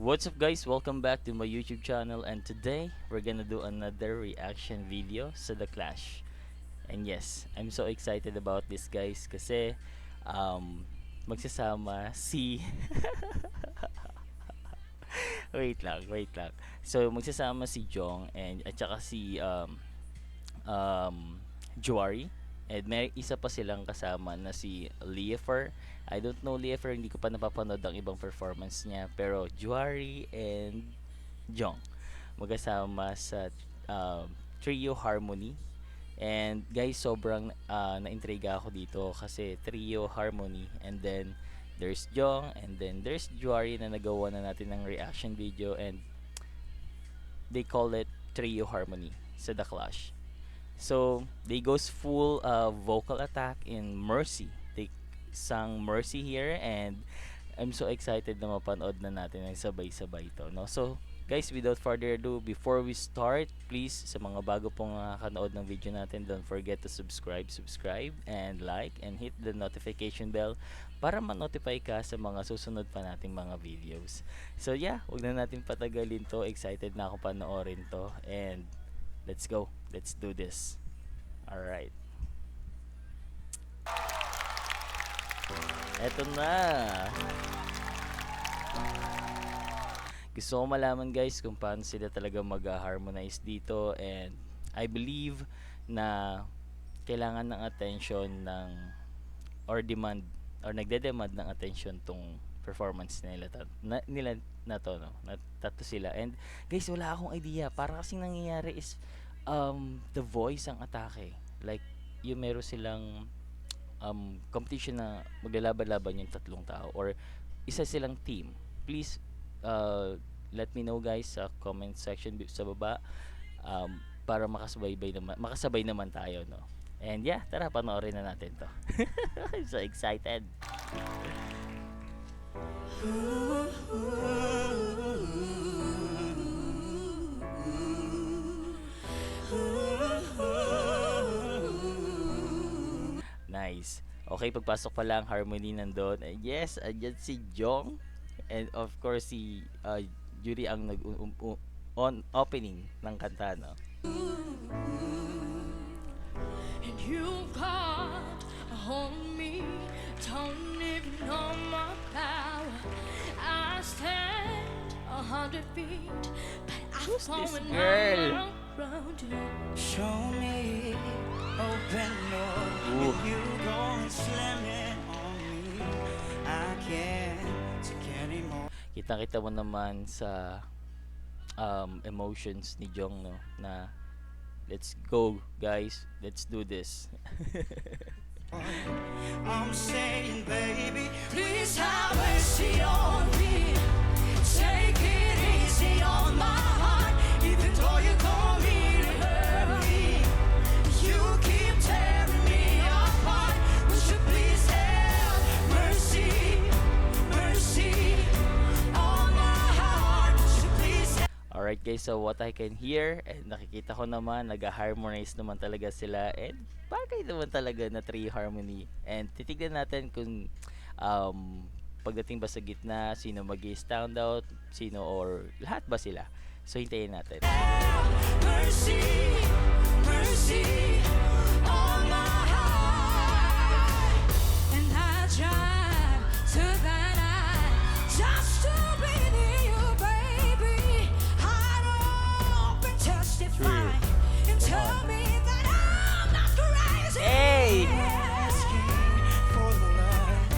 What's up guys? Welcome back to my YouTube channel, and today we're gonna do another reaction video sa The Clash. And yes, I'm so excited about this guys kasi magsasama si wait lang. So magsasama si Jong and at saka si Juari, and may isa pa silang kasama na si Leifer. I don't know Leifer, hindi ko pa napapanood ang ibang performance niya, pero Juari and Jong magkasama sa Trio Harmony. And guys, sobrang naintriga ako dito kasi Trio Harmony, and then there's Jong, and then there's Juari na nagawa na natin ng reaction video, and they call it Trio Harmony sa The Clash. So they goes full vocal attack in Mercy. They sang Mercy here, and I'm so excited na mapanood na natin ng sabay-sabay ito, no? So guys, without further ado, before we start, please sa mga bago pong nakakanood ng video natin, don't forget to subscribe, and like, and hit the notification bell para ma-notify ka sa mga susunod pa nating mga videos. So yeah, huwag na natin patagalin to. Excited na ako panoorin to, and let's go. Let's do this. Alright. Eto na. Gusto ko malaman guys kung paano sila talaga mag-harmonize dito, and I believe na kailangan ng attention ng or demand or nagde-demand ng attention tong performance nila na to, no? Tatlo sila. And guys, wala akong idea. Para kasing nangyayari is The Voice ang atake. Like yung meron silang competition na maglalaban-laban yung tatlong tao or isa silang team. Please let me know guys sa comment section sa baba, para makasabay naman tayo, no? And yeah, tara panoorin na natin to. I'm so excited. Nice. Okay, pagpasok pa lang, Harmony nandun. Yes, andyan si Jong. And of course, si Yuri ang on opening ng kanta, no? And you got on me, don't even know my power. I stand 100 feet, but I'm Who's this falling girl? around you. Show me open door. Ooh. You go and slam it on me. I can't take anymore. Kita-kita mo naman sa emotions ni Jong, no, na let's go guys, let's do this. I'm saying, baby, Please have mercy on me. Take it easy on my heart, even though you told me to hurt me. You keep tearing me apart. Would you please have mercy, mercy on my heart? Would you please have Alright guys, so what I can hear, and nakikita ko naman, nag-harmonize naman talaga sila, and bagay naman talaga na Three Harmony. And titignan natin kung pagdating ba sa gitna, sino mag-stand out, sino or lahat ba sila. So hintayin natin. mercy, mercy on my heart? And I tried to that eye just to be near you, baby. Hide up and testify and tell me that I'm not crazy. Hey! asking for the love,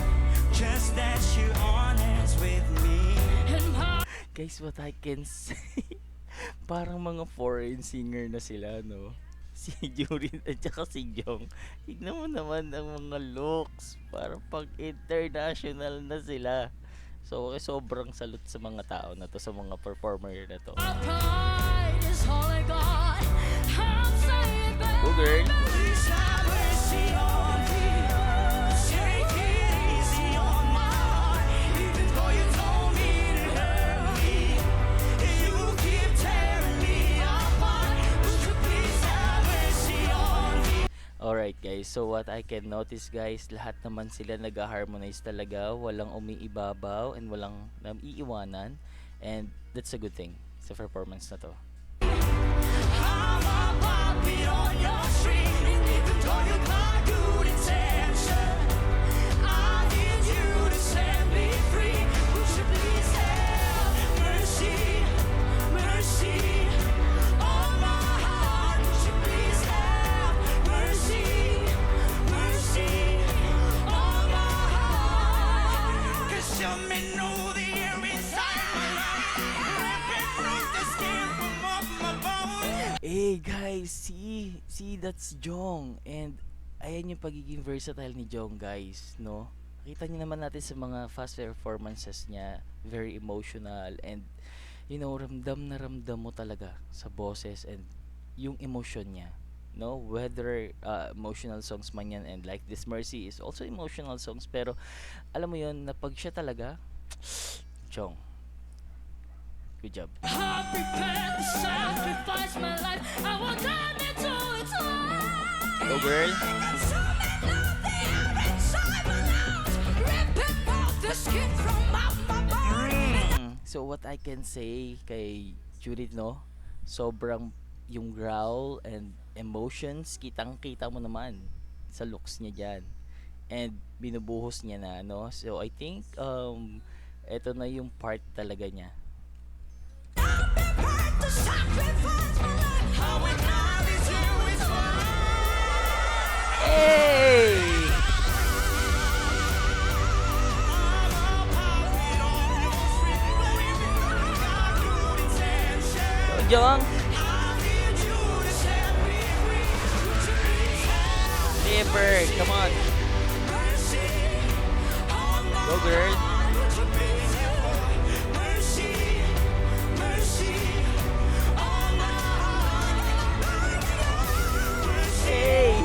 just that you're honest with me. And my Guys, what I can say, parang mga foreign singer na sila, no? Si Jurin at saka si Jong. Tignan mo naman ang mga looks. Parang pag international na sila. So, sobrang salute sa mga tao na to, sa mga performer na to. pride is all I got. I'm saying, Oh, girl. please have mercy on me. Take it easy on my heart, even though you told me to hurt me. You keep tearing me apart. Would you please have mercy on me? Alright guys, so what I can notice guys, lahat naman sila nag-harmonize talaga. Walang umiibabaw and walang naiiwanan. And that's a good thing sa performance na to. I'm a puppet on your string, and even though you got good intention, I need you to set me free. Would you please have mercy, mercy on my heart? Would you please have mercy, mercy on my heart? 'Cause you may know the air inside my lungs, ripping through the skin from off my bones. Hey guys, see that's Jong, and ayan yung pagiging versatile ni Jong, guys, no? Kita niyo naman natin sa mga fast performances niya, very emotional, and ramdam na ramdam mo talaga sa boses and yung emotion niya, no? Whether emotional songs man yan, and like this Mercy is also emotional songs, pero alam mo yon na pag siya talaga, Jong, good job. I'm prepared to sacrifice my life. I will dive into its heart. Go girl. So what I can say kay Judith, no? Sobrang yung growl and emotions, kitang-kita mo naman sa looks niya diyan. And binubuhos niya na, no? So I think eto na yung part talaga niya. Hey! Go, Jong! Leopard, come on! Go, girl! Hey!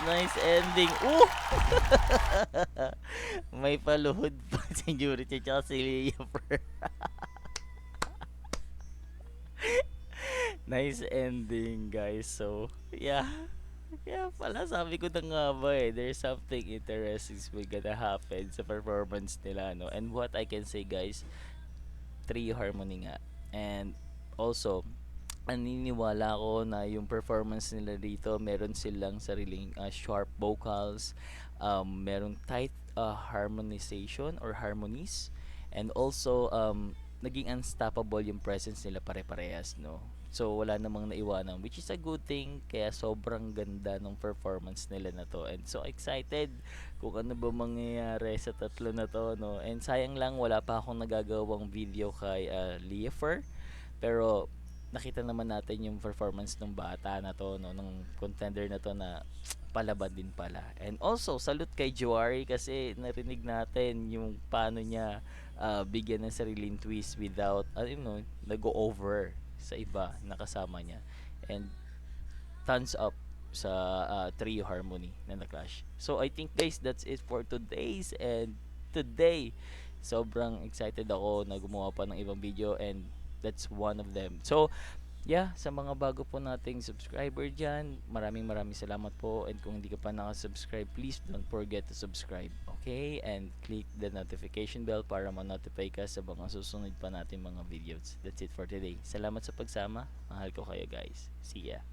Nice ending. Ooh! May paluhod pa si Judith at saka si Leopard. Nice ending, guys. So, yeah. Kaya pala, sabi ko na nga ba there's something interesting will gonna happen sa performance nila, no? And what I can say, guys, trio harmony nga. And also, naniniwala ako na yung performance nila dito, meron silang sariling sharp vocals, meron tight harmonization or harmonies, and also naging unstoppable yung presence nila pare-parehas, no? So wala namang naiwanan, which is a good thing, kaya sobrang ganda ng performance nila na to, and so excited kung ano ba mangyayari sa tatlo na to, no? And sayang lang wala pa akong nagagawang video kay Leofer, pero nakita naman natin yung performance ng bata na to, no, ng contender na to, na palaban din pala. And also salute kay Juari kasi narinig natin yung paano niya bigyan ng sariling twist without nag-go over sa iba na kasama niya. And thumbs up sa trio harmony na na-clash. So I think, guys, that's it for today's and today. Sobrang excited ako na gumawa pa ng ibang video, and that's one of them. So, yeah, sa mga bago po nating subscriber dyan, maraming salamat po. And kung hindi ka pa nakasubscribe, please don't forget to subscribe. Okay? And click the notification bell para ma-notify ka sa mga susunod pa nating mga videos. That's it for today. Salamat sa pagsama. Mahal ko kayo, guys. See ya.